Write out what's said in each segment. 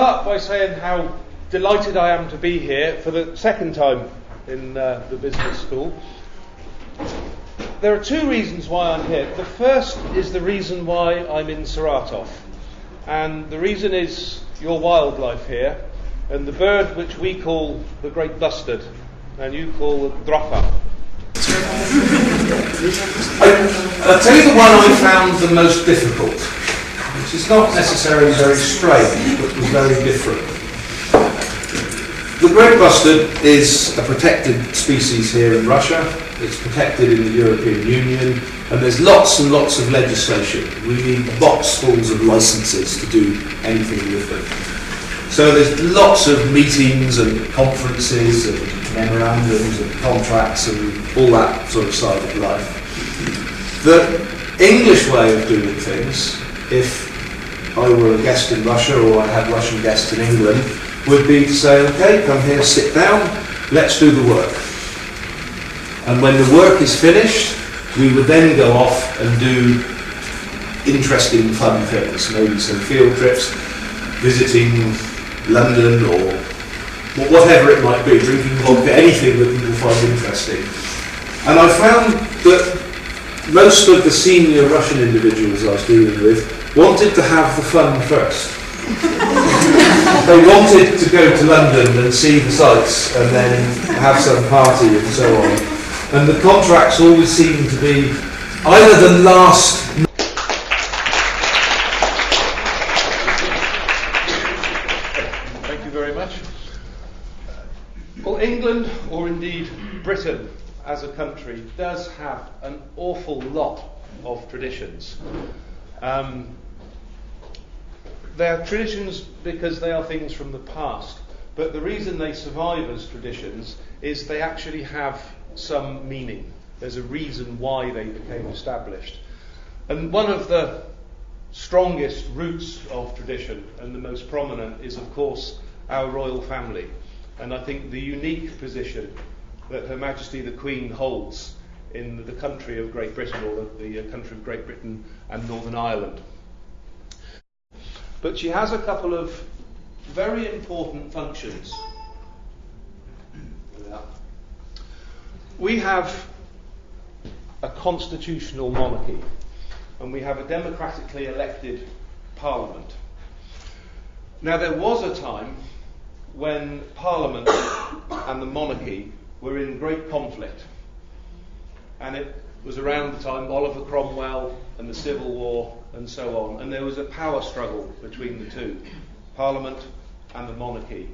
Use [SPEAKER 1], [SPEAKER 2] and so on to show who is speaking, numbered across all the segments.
[SPEAKER 1] start by saying how delighted I am to be here for the second time in the business school. There are two reasons why I'm here. The first is the reason why I'm in Saratov. And the reason is your wildlife here, and the bird which we call the great bustard, and you call the drofa.
[SPEAKER 2] I'll tell you the one I found the most difficult, which is not necessarily very strange, but was very different. The great bustard is a protected species here in Russia. It's protected in the European Union, and there's lots and lots of legislation. We need boxfuls of licenses to do anything with them. So there's lots of meetings and conferences and memorandums and contracts and all that sort of side of life. The English way of doing things, if I were a guest in Russia or I had Russian guests in England, would be to say, okay, come here, sit down, let's do the work. And when the work is finished, we would then go off and do interesting, fun things, maybe some field trips, visiting London or whatever it might be, drinking vodka, anything that people find interesting. And I found that most of the senior Russian individuals I was dealing with wanted to have the fun first. They wanted to go to London and see the sights and then have some party and so on. And the contracts always seemed to be either the last...
[SPEAKER 1] Thank you very much. Well, England, or indeed Britain as a country, does have an awful lot of traditions. They are traditions because they are things from the past, but the reason they survive as traditions is they actually have some meaning. There's a reason why they became established. And one of the strongest roots of tradition, and the most prominent, is of course our royal family. And I think the unique position that Her Majesty the Queen holds in the country of Great Britain, or the country of Great Britain and Northern Ireland. But she has a couple of very important functions. We have a constitutional monarchy, and we have a democratically elected parliament. Now, there was a time when parliament and the monarchy were in great conflict, and it was around the time of Oliver Cromwell and the Civil War and so on, and there was a power struggle between the two, parliament and the monarchy,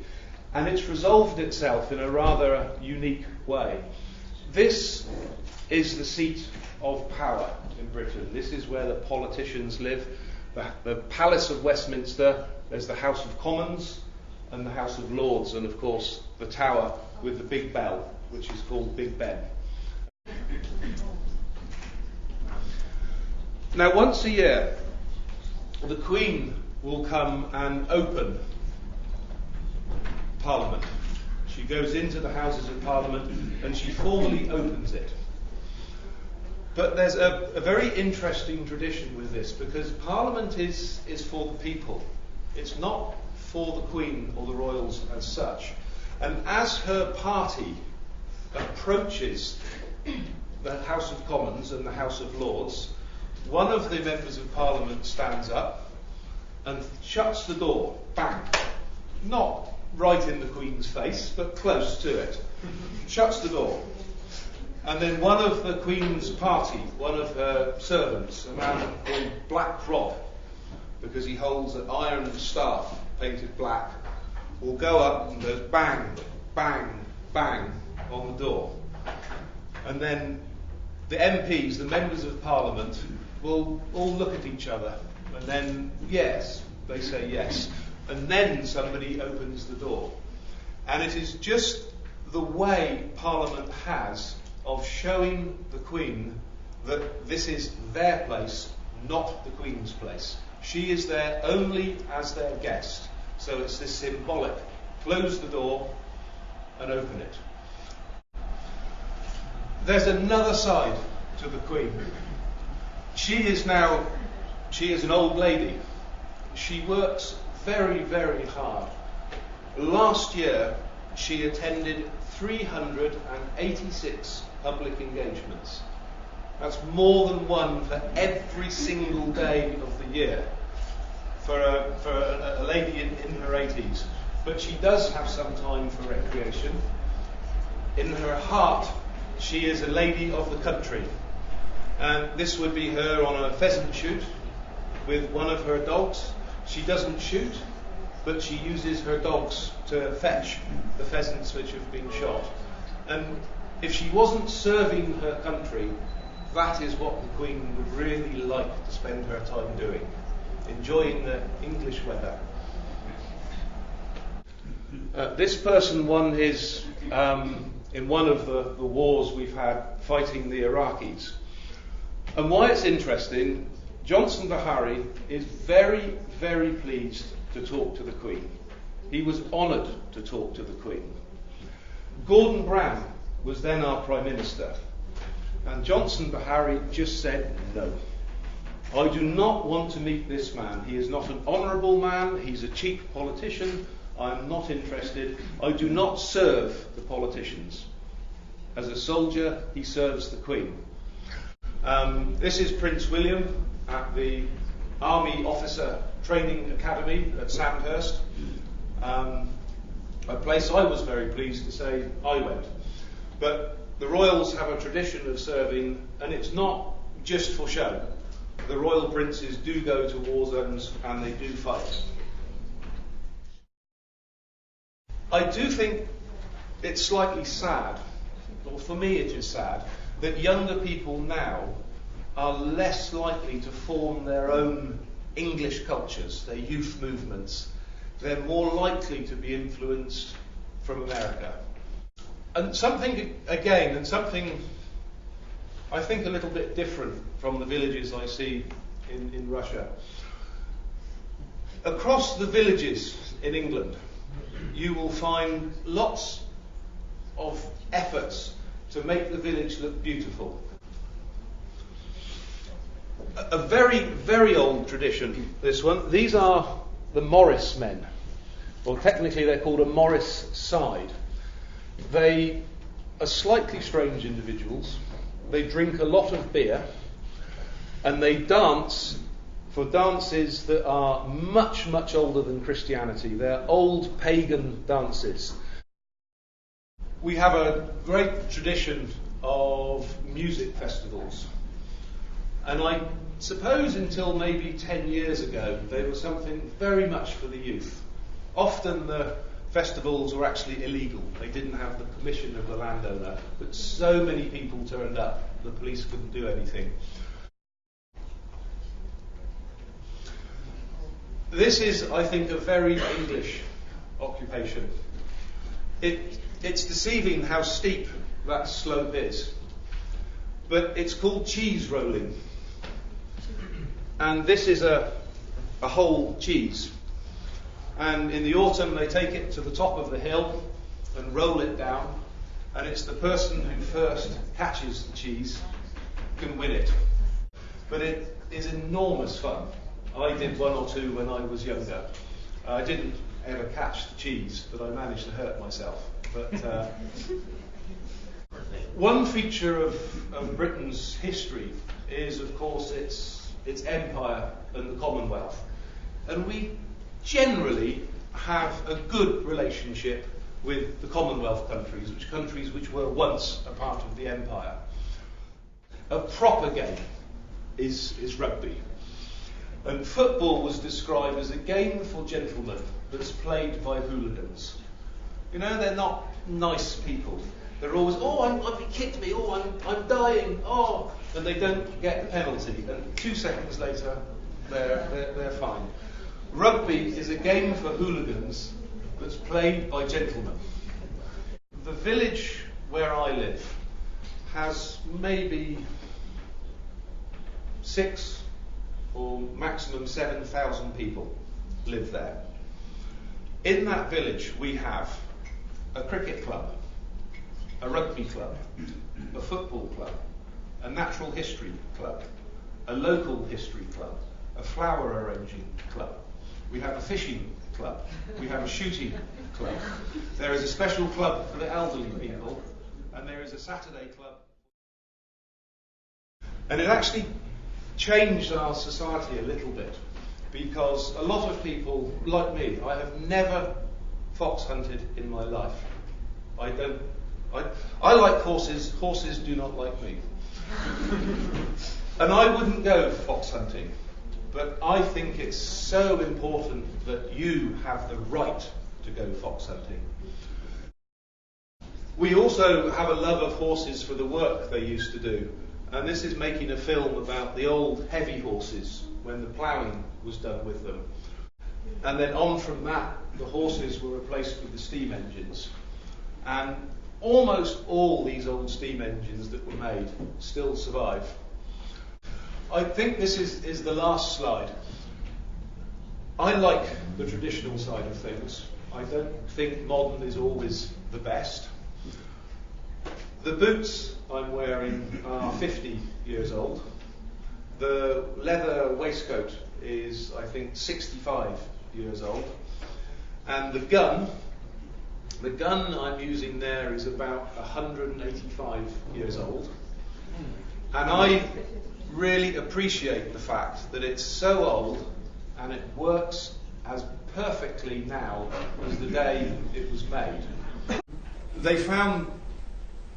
[SPEAKER 1] and it's resolved itself in a rather unique way. This is the seat of power in Britain. This is where the politicians live. The Palace of Westminster, there's the House of Commons and the House of Lords, and of course the Tower with the big bell, which is called Big Ben. Now, once a year, the Queen will come and open Parliament. She goes into the Houses of Parliament and she formally opens it. But there's a very interesting tradition with this, because Parliament is for the people. It's not for the Queen or the royals as such. And as her party approaches the House of Commons and the House of Lords, one of the members of Parliament stands up and shuts the door. Bang. Not right in the Queen's face, but close to it. Shuts the door. And then one of the Queen's party, one of her servants, a man called Black Rob, because he holds an iron staff painted black, will go up and goes bang, bang, bang on the door. And then the MPs, the members of Parliament, will all look at each other, and then yes, they say yes. And then somebody opens the door. And it is just the way Parliament has of showing the Queen that this is their place, not the Queen's place. She is there only as their guest. So it's this symbolic, close the door and open it. There's another side to the Queen. She is an old lady. She works very, very hard. Last year, she attended 386 public engagements. That's more than one for every single day of the year for a lady in her 80s. But she does have some time for recreation. In her heart, she is a lady of the country. And this would be her on a pheasant shoot with one of her dogs. She doesn't shoot, but she uses her dogs to fetch the pheasants which have been shot. And if she wasn't serving her country, that is what the Queen would really like to spend her time doing, enjoying the English weather. This person won his, in one of the wars we've had fighting the Iraqis. And why it's interesting, Johnson Bahari is very, very pleased to talk to the Queen. He was honoured to talk to the Queen. Gordon Brown was then our Prime Minister. And Johnson Bahari just said no. I do not want to meet this man. He is not an honourable man. He's a cheap politician. I am not interested. I do not serve the politicians. As a soldier, he serves the Queen. This is Prince William at the Army Officer Training Academy at Sandhurst, a place I was very pleased to say I went. But the royals have a tradition of serving, and it's not just for show. The royal princes do go to war zones and they do fight. I do think it's slightly sad, or for me it is sad, that younger people now are less likely to form their own English cultures, their youth movements. They're more likely to be influenced from America. And something I think a little bit different from the villages I see in Russia. Across the villages in England, you will find lots of efforts to make the village look beautiful. A very, very old tradition, this one. These are the Morris men. Well, technically they're called a Morris side. They are slightly strange individuals. They drink a lot of beer, and they dance for dances that are much, much older than Christianity. They're old pagan dances. We have a great tradition of music festivals. And I suppose until maybe 10 years ago, they were something very much for the youth. Often the festivals were actually illegal. They didn't have the permission of the landowner, but so many people turned up, the police couldn't do anything. This is, I think, a very English occupation. It's deceiving how steep that slope is. But it's called cheese rolling. And this is a whole cheese. And in the autumn they take it to the top of the hill and roll it down. And it's the person who first catches the cheese can win it. But it is enormous fun. I did one or two when I was younger. I didn't ever catch the cheese, but I managed to hurt myself. But one feature of Britain's history is, of course, its empire and the Commonwealth. And we generally have a good relationship with the Commonwealth countries which were once a part of the empire. A proper game is rugby. And football was described as a game for gentlemen that's played by hooligans. You know, they're not nice people. They're always, I've kicked me, I'm dying, and they don't get the penalty. And 2 seconds later, they're fine. Rugby is a game for hooligans that's played by gentlemen. The village where I live has maybe 6 or maximum 7,000 people live there. In that village we have a cricket club, a rugby club, a football club, a natural history club, a local history club, a flower arranging club, We have a fishing club. We have a shooting club. There is a special club for the elderly people, and there is a Saturday club. And it actually changed our society a little bit, because a lot of people, like me, I have never fox hunted in my life. I like horses, horses do not like me. And I wouldn't go fox hunting, but I think it's so important that you have the right to go fox hunting. We also have a love of horses for the work they used to do, and this is making a film about the old heavy horses when the ploughing was done with them. And then on from that, the horses were replaced with the steam engines. And almost all these old steam engines that were made still survive. I think this is the last slide. I like the traditional side of things. I don't think modern is always the best. The boots I'm wearing are 50 years old. The leather waistcoat is, I think, 65 years old. And the gun I'm using there is about 185 years old. And I really appreciate the fact that it's so old and it works as perfectly now as the day it was made. They found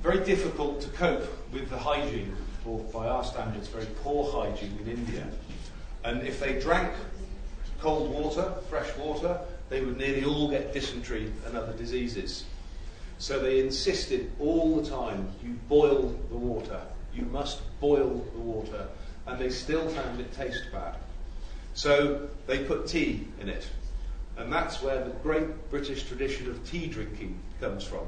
[SPEAKER 1] very difficult to cope with the hygiene, or by our standards, very poor hygiene in India. And if they drank cold water, fresh water, they would nearly all get dysentery and other diseases. So they insisted all the time, you boil the water, you must boil the water, and they still found it taste bad. So they put tea in it, and that's where the great British tradition of tea drinking comes from.